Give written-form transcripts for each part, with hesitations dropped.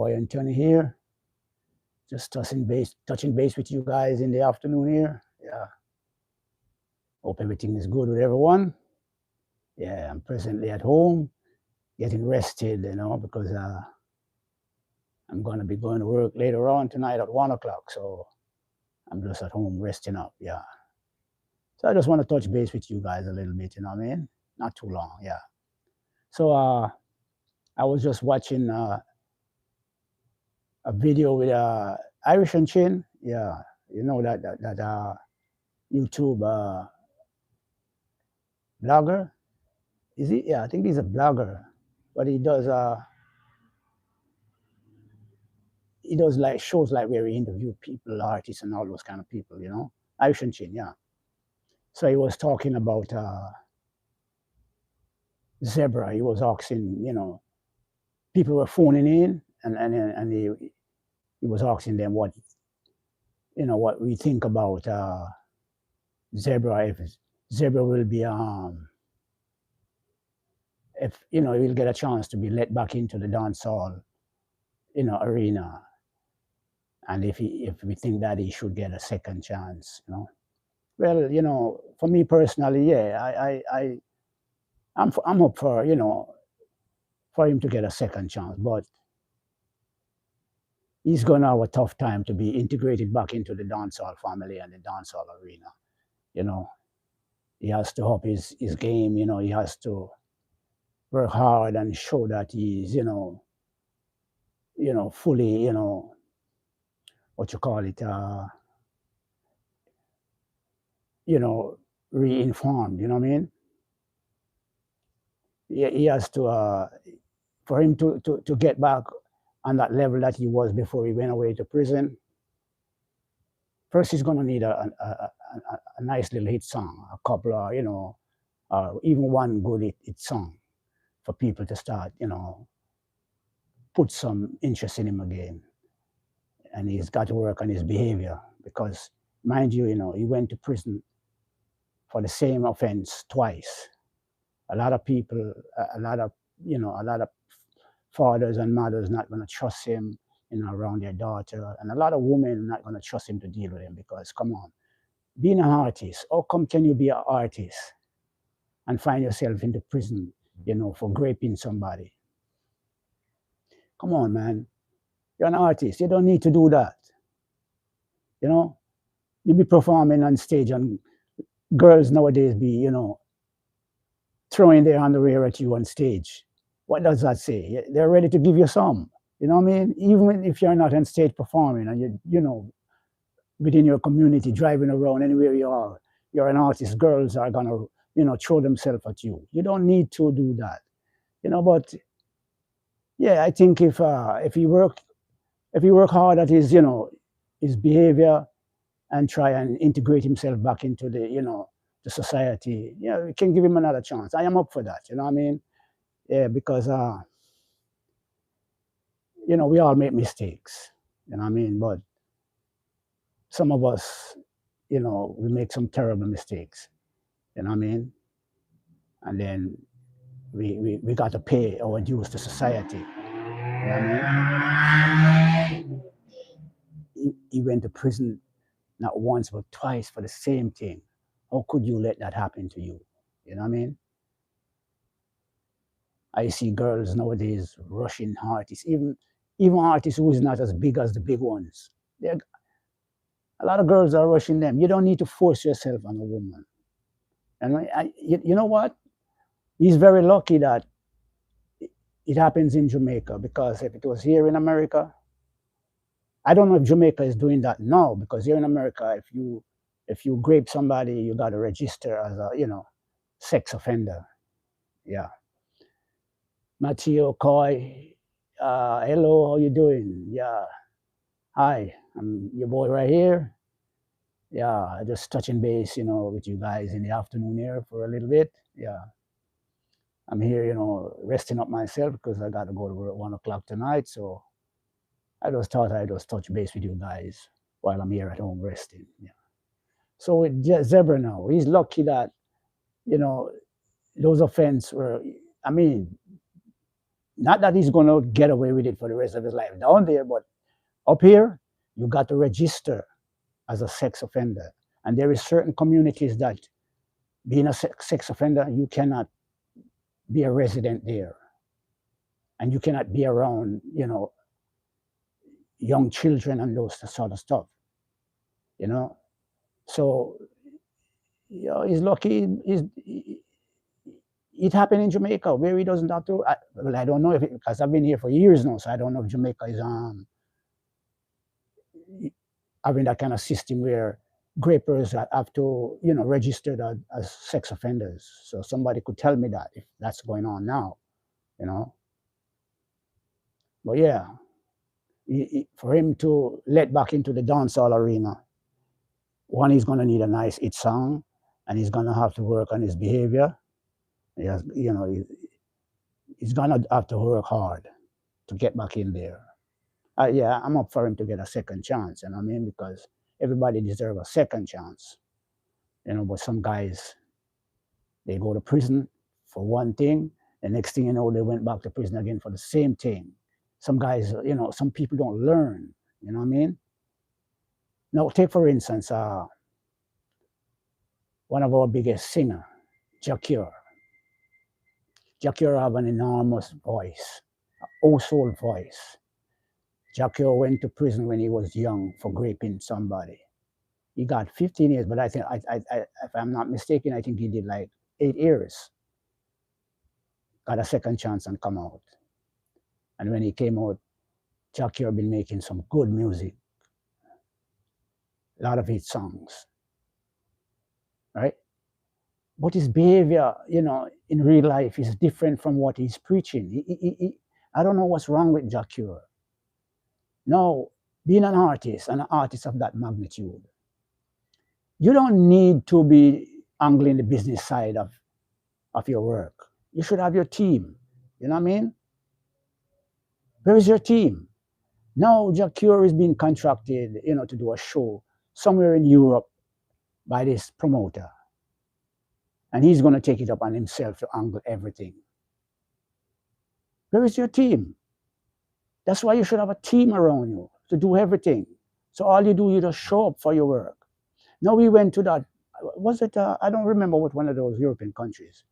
Boy Anthony here. Just touching base with you guys in the afternoon here. Yeah. Hope everything is good with everyone. Yeah, I'm presently at home, getting rested, because I'm gonna be going to work later on tonight at 1 o'clock. So I'm just at home resting up. Yeah. So I just want to touch base with you guys a little bit. You know what I mean? Not too long. Yeah. So I was just watching a video with Irish and Chin. Yeah. You know that YouTube blogger. Is he? Yeah, I think he's a blogger, but he does like shows like where he interview people, artists, and all those kind of people. Irish and Chin. Yeah. So he was talking about Zebra. He was asking, people were phoning in, and he was asking them what we think about Zebra, if Zebra will be if he'll get a chance to be let back into the dance hall arena, and if we think that he should get a second chance. Well, for me personally, yeah, I'm up for him to get a second chance, but he's gonna have a tough time to be integrated back into the dancehall family and the dancehall arena. You know, he has to up his game. He has to work hard and show that he's fully what you call it you know re-informed. You know what I mean? He has to for him to get back on that level that he was before he went away to prison. First, he's gonna need a nice little hit song, a couple of even one good hit song for people to start put some interest in him again. And he's got to work on his behavior because, mind you, he went to prison for the same offense twice. A lot of people, a lot of fathers and mothers not going to trust him, around their daughter, and a lot of women not going to trust him to deal with him because, come on, being an artist, how come can you be an artist and find yourself in the prison, for raping somebody? Come on, man, you're an artist. You don't need to do that. You know, you be performing on stage, and girls nowadays be, throwing their underwear at you on stage. What does that say? They're ready to give you some. You know what I mean? Even if you're not on stage performing and within your community, driving around anywhere you are, you're an artist, girls are gonna, throw themselves at you. You don't need to do that. But yeah, I think if he work hard at his behavior and try and integrate himself back into the society, we can give him another chance. I am up for that. You know what I mean? Yeah, because we all make mistakes. You know what I mean? But some of us, we make some terrible mistakes. You know what I mean? And then we got to pay our dues to society. You know what I mean? He went to prison not once but twice for the same thing. How could you let that happen to you? You know what I mean? I see girls nowadays rushing artists, even artists who is not as big as the big ones. A lot of girls are rushing them. You don't need to force yourself on a woman. And you know what? He's very lucky that it happens in Jamaica, because if it was here in America, I don't know if Jamaica is doing that now, because here in America, if you grape somebody, you got to register as a sex offender. Yeah. Matthew Coy, hello, how you doing? Yeah, hi, I'm your boy right here. Yeah, just touching base, with you guys in the afternoon here for a little bit. Yeah, I'm here, resting up myself because I got to go to work at 1 o'clock tonight. So I just thought I'd just touch base with you guys while I'm here at home resting. Yeah. So with Zebra now, he's lucky that, those offense were, I mean, Not that he's going to get away with it for the rest of his life down there, but up here, you got to register as a sex offender. And there is certain communities that being a sex offender, you cannot be a resident there. And you cannot be around, young children and those sort of stuff, you know. So, he's lucky. It happened in Jamaica where he doesn't have to. Well, I don't know if because I've been here for years now, so I don't know if Jamaica is having that kind of system where grapers have to, register as sex offenders. So somebody could tell me that if that's going on now, you know. But yeah, for him to let back into the dancehall arena, one, he's going to need a nice hit song, and he's going to have to work on his behavior. He has, he's going to have to work hard to get back in there. Yeah, I'm up for him to get a second chance, you know what I mean? Because everybody deserves a second chance, but some guys, they go to prison for one thing, the next thing you know, they went back to prison again for the same thing. Some guys, some people don't learn, you know what I mean? Now, take for instance, one of our biggest singer, Jacure. Jacure have an enormous voice, a household voice. Jacure went to prison when he was young for raping somebody. He got 15 years, but I think, if I'm not mistaken, I think he did like 8 years. Got a second chance and come out. And when he came out, Jackie been making some good music, a lot of hit songs, right? But his behavior, in real life is different from what he's preaching. I don't know what's wrong with Jackie. No, being an artist and an artist of that magnitude, you don't need to be angling the business side of your work. You should have your team. You know what I mean? Where is your team? Now Jacure is being contracted, to do a show somewhere in Europe by this promoter. And he's going to take it up on himself to angle everything. Where is your team? That's why you should have a team around you to do everything. So all you do, you just show up for your work. Now we went to that, was it, I don't remember what one of those European countries.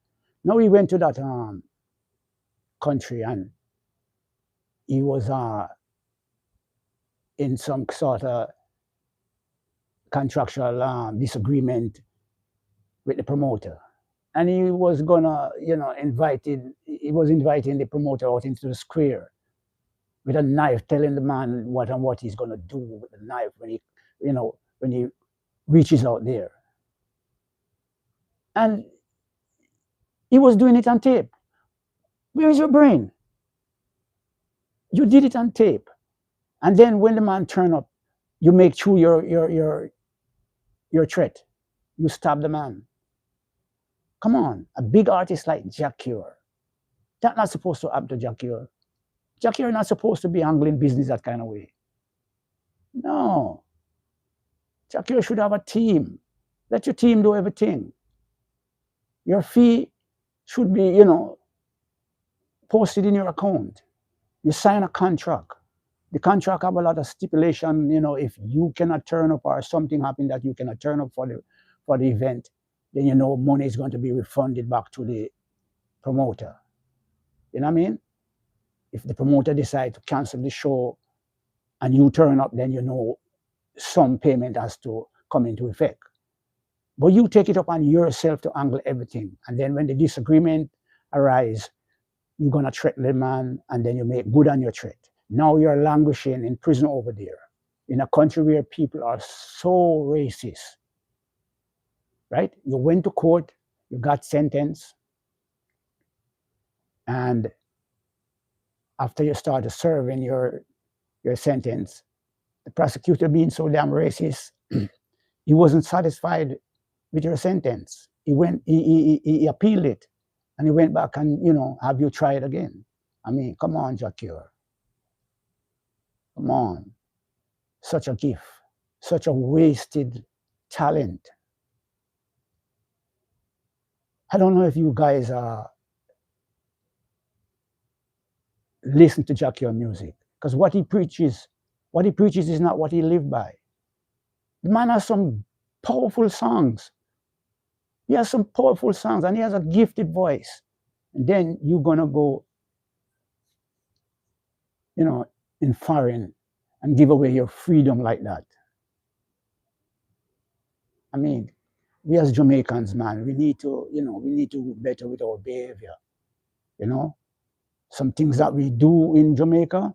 Now we went to that country, and he was in some sort of contractual disagreement with the promoter. And he was gonna, he was inviting the promoter out into the square with a knife, telling the man what he's gonna do with the knife when he reaches out there. And he was doing it on tape. Where is your brain? You did it on tape. And then when the man turned up, you make true your threat. You stab the man. Come on, a big artist like Jacure. That's not supposed to happen to Jacure. Jackie not supposed to be handling business that kind of way. No. Jackie should have a team. Let your team do everything. Your fee should be, posted in your account. You sign a contract. The contract have a lot of stipulation, if you cannot turn up or something happened that you cannot turn up for the event, then money is going to be refunded back to the promoter. You know what I mean? If the promoter decides to cancel the show and you turn up, then some payment has to come into effect. But you take it upon yourself to angle everything. And then when the disagreement arises, you're going to threaten the man, and then you make good on your threat. Now you're languishing in prison over there, in a country where people are so racist, right? You went to court, you got sentenced, and after you started serving your sentence, the prosecutor being so damn racist, he wasn't satisfied with your sentence. He appealed it, and he went back and, have you try it again. I mean, come on, Jacure. Come on. Such a gift, such a wasted talent. I don't know if you guys listen to Jackie music because what he preaches is not what he lived by. The man has some powerful songs. He has some powerful songs, and he has a gifted voice. And then you're gonna go, you know, in foreign and give away your freedom like that. I mean, we as Jamaicans, man, we need to do better with our behavior. You know, some things that we do in Jamaica,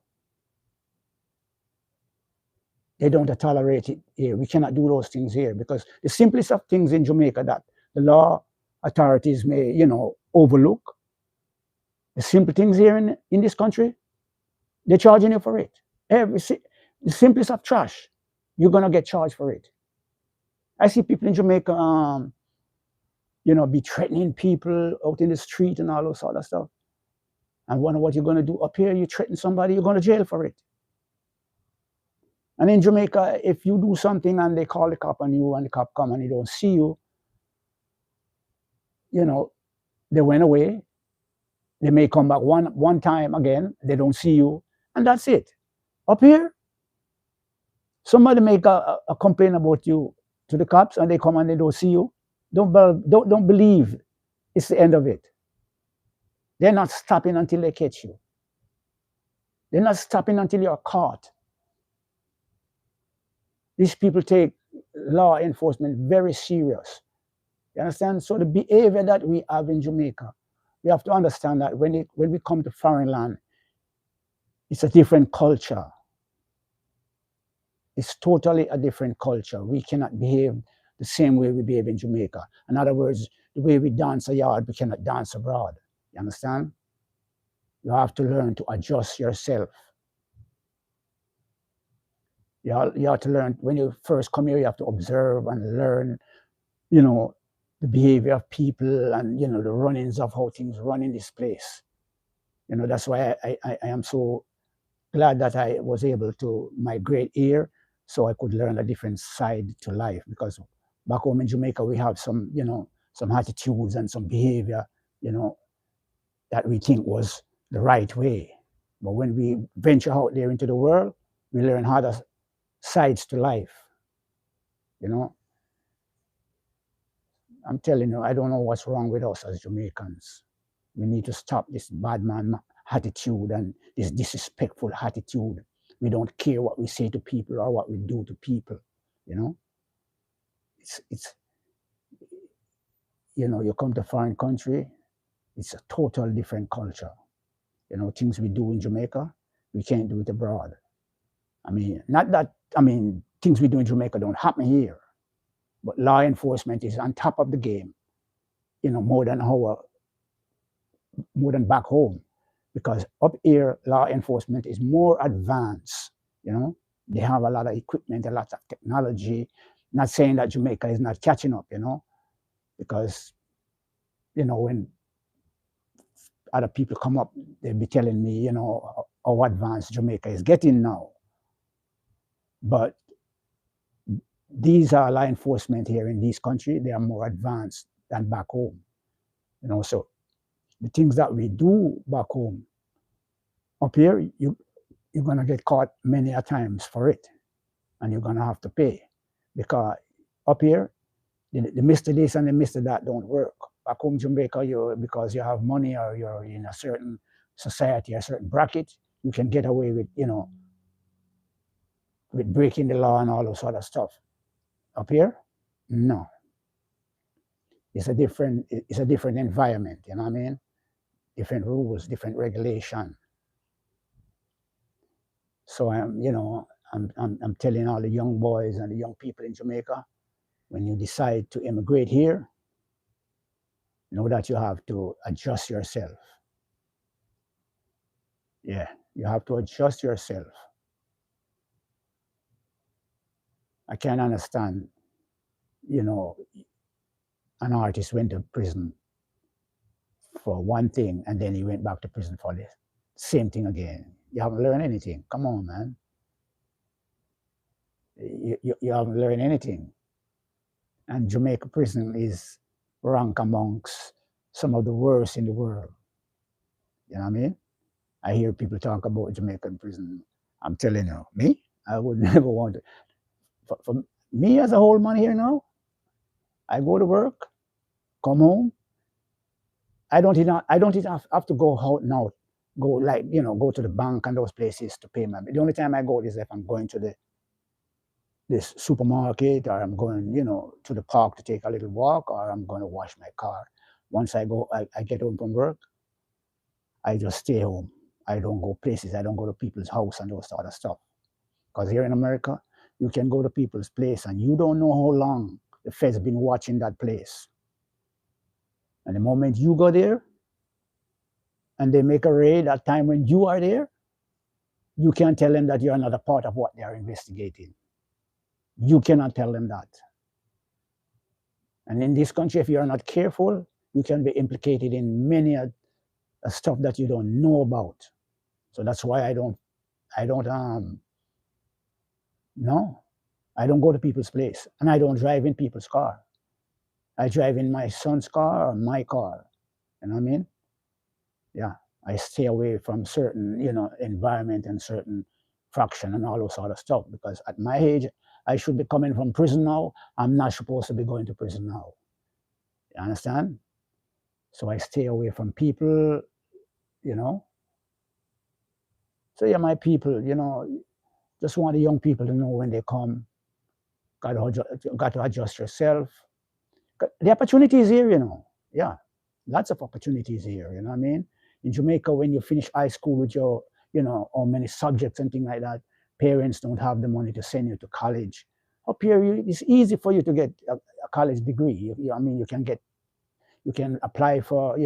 they don't tolerate it here. We cannot do those things here because the simplest of things in Jamaica that the law authorities may, overlook, the simple things here in this country, they're charging you for it. The simplest of trash, you're gonna get charged for it. I see people in Jamaica, be threatening people out in the street and all those sort of stuff. And wonder what you're gonna do up here. You threaten somebody, you're going to jail for it. And in Jamaica, if you do something and they call the cop on you and the cop come and they don't see you, they went away. They may come back one time again. They don't see you, and that's it. Up here, somebody make a complaint about you to the cops, and they come and they don't see you. Don't believe it's the end of it. They're not stopping until they catch you. They're not stopping until you're caught. These people take law enforcement very serious. You understand? So the behavior that we have in Jamaica, we have to understand that when we come to foreign land, it's a different culture. It's totally a different culture. We cannot behave the same way we behave in Jamaica. In other words, the way we dance a yard, we cannot dance abroad. You understand? You have to learn to adjust yourself. You have to learn, when you first come here, you have to observe and learn, the behavior of people and, the runnings of how things run in this place. That's why I am so glad that I was able to migrate here so I could learn a different side to life, because back home in Jamaica, we have some attitudes and some behavior, that we think was the right way. But when we venture out there into the world, we learn other sides to life. I'm telling you, I don't know what's wrong with us as Jamaicans. We need to stop this bad man attitude and this disrespectful attitude. We don't care what we say to people or what we do to people. It's you come to a foreign country, it's a total different culture. Things we do in Jamaica, we can't do it abroad. Things we do in Jamaica don't happen here, but law enforcement is on top of the game, more than back home, because up here law enforcement is more advanced. They have a lot of equipment, a lot of technology. Not saying that Jamaica is not catching up, because when other people come up, they'll be telling me, how advanced Jamaica is getting now. But these are law enforcement here in this country, they are more advanced than back home. So the things that we do back home, up here, you're gonna get caught many a times for it, and you're gonna have to pay, because up here, the Mr. This and the Mr. That don't work. Back home, Jamaica, because you have money or you're in a certain society, a certain bracket, you can get away with, with breaking the law and all those sort of stuff. Up here, no. It's a different environment, you know what I mean? Different rules, different regulation. So I'm telling all the young boys and the young people in Jamaica, when you decide to immigrate here, know that you have to adjust yourself. Yeah, you have to adjust yourself. I can't understand, an artist went to prison for one thing and then he went back to prison for the same thing again. You haven't learned anything. Come on, man. You haven't learned anything. And Jamaica prison is ranked amongst some of the worst in the world. You know what I mean? I hear people talk about Jamaican prison. I'm telling you, me, I would never want to. For me as a whole man here now, I go to work, come home. I don't even have to go out now, go like go to the bank and those places to pay my. The only time I go is if I'm going to this supermarket, or I'm going to the park to take a little walk, or I'm going to wash my car. Once I get home from work, I just stay home. I don't go places. I don't go to people's house and those sort of stuff. Because here in America, you can go to people's place and you don't know how long the feds been watching that place. And the moment you go there and they make a raid at time when you are there, you can't tell them that you're another part of what they are investigating. You cannot tell them that. And in this country, if you're not careful, you can be implicated in many stuff that you don't know about. So that's why I don't no, I don't go to people's place, and I don't drive in people's car. I drive in my son's car or my car. You know what I mean? Yeah, I stay away from certain environment and certain fraction and all those sort of stuff, because at my age I should be coming from prison now. I'm not supposed to be going to prison now. You understand? So I stay away from people. You know. So yeah, my people. Just want the young people to know when they come. Got to adjust yourself. The opportunities here. Yeah, lots of opportunities here. You know what I mean? In Jamaica, when you finish high school with your, how many subjects and things like that, parents don't have the money to send you to college. Up here, it's easy for you to get a college degree. I mean, you can apply for,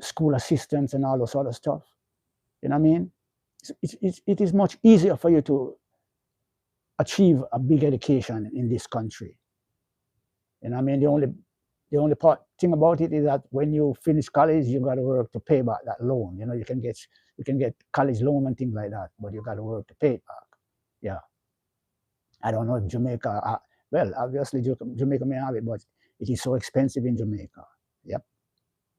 school assistance and all those other stuff. You know what I mean? It is much easier for you to achieve a big education in this country. You know what I mean? The only part thing about it is that when you finish college, you got to work to pay back that loan. You can get college loan and things like that, but you got to work to pay it back. Yeah, I don't know if Jamaica. Well, obviously Jamaica may have it, but it is so expensive in Jamaica. Yep,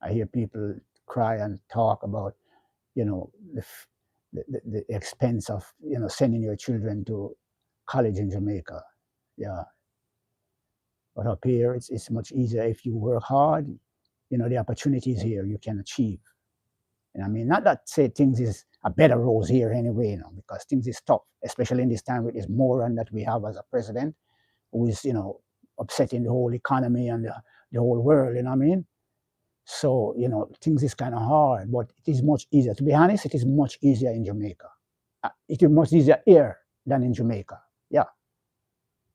I hear people cry and talk about the expense of sending your children to college in Jamaica. Yeah, but up here, it's much easier if you work hard. The opportunities here you can achieve. And I mean, not that say things is a better rose here anyway, because things is tough, especially in this time with this moron that we have as a president, who is, upsetting the whole economy and the whole world, you know what I mean? So, things is kind of hard, but it is much easier. To be honest, it is much easier in Jamaica. It is much easier here than in Jamaica. Yeah.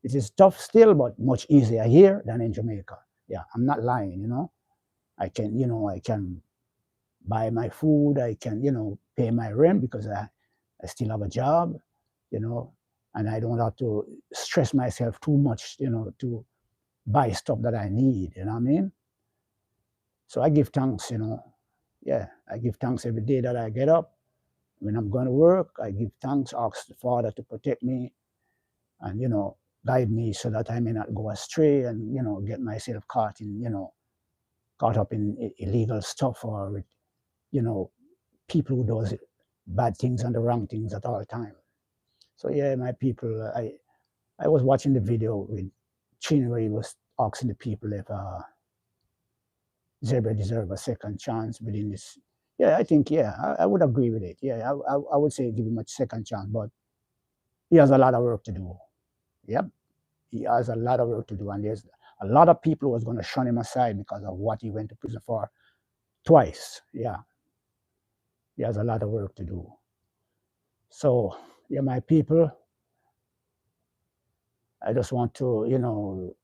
It is tough still, but much easier here than in Jamaica. Yeah, I'm not lying. I can buy my food. I can, pay my rent because I still have a job, you know, and I don't have to stress myself too much, to buy stuff that I need. You know what I mean? So I give thanks. Yeah, I give thanks every day that I get up. When I'm going to work, I give thanks, ask the Father to protect me and, guide me so that I may not go astray and, get myself caught up in illegal stuff, or with, you know, people who does bad things and the wrong things at all time. So yeah, my people, I was watching the video with Chin where he was asking the people if Zebra deserve a second chance within this. Yeah, I think yeah, I would agree with it. Yeah, I would say give him a second chance, but he has a lot of work to do. Yep, he has a lot of work to do, and there's a lot of people who was going to shun him aside because of what he went to prison for twice. Yeah, he has a lot of work to do. So, yeah, my people, I just want to,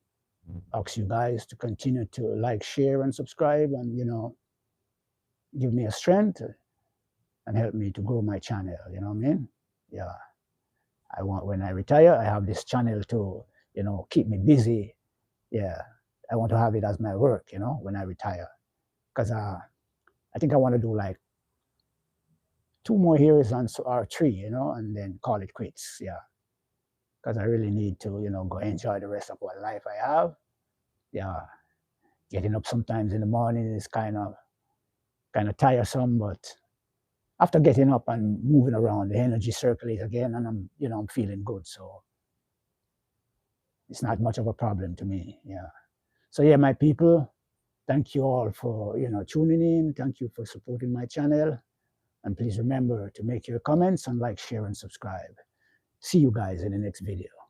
ask you guys to continue to like, share, and subscribe, and, give me a strength and help me to grow my channel. You know what I mean? Yeah. I want, when I retire, I have this channel to, keep me busy. Yeah. I want to have it as my work, when I retire. Because I think I want to do like 2 more years or 3, and then call it quits. Yeah. Because I really need to, go enjoy the rest of what life I have. Yeah, getting up sometimes in the morning is kind of tiresome, but after getting up and moving around, the energy circulates again, and I'm feeling good. So it's not much of a problem to me. Yeah. So yeah, my people, thank you all for tuning in. Thank you for supporting my channel, and please remember to make your comments and like, share, and subscribe. See you guys in the next video.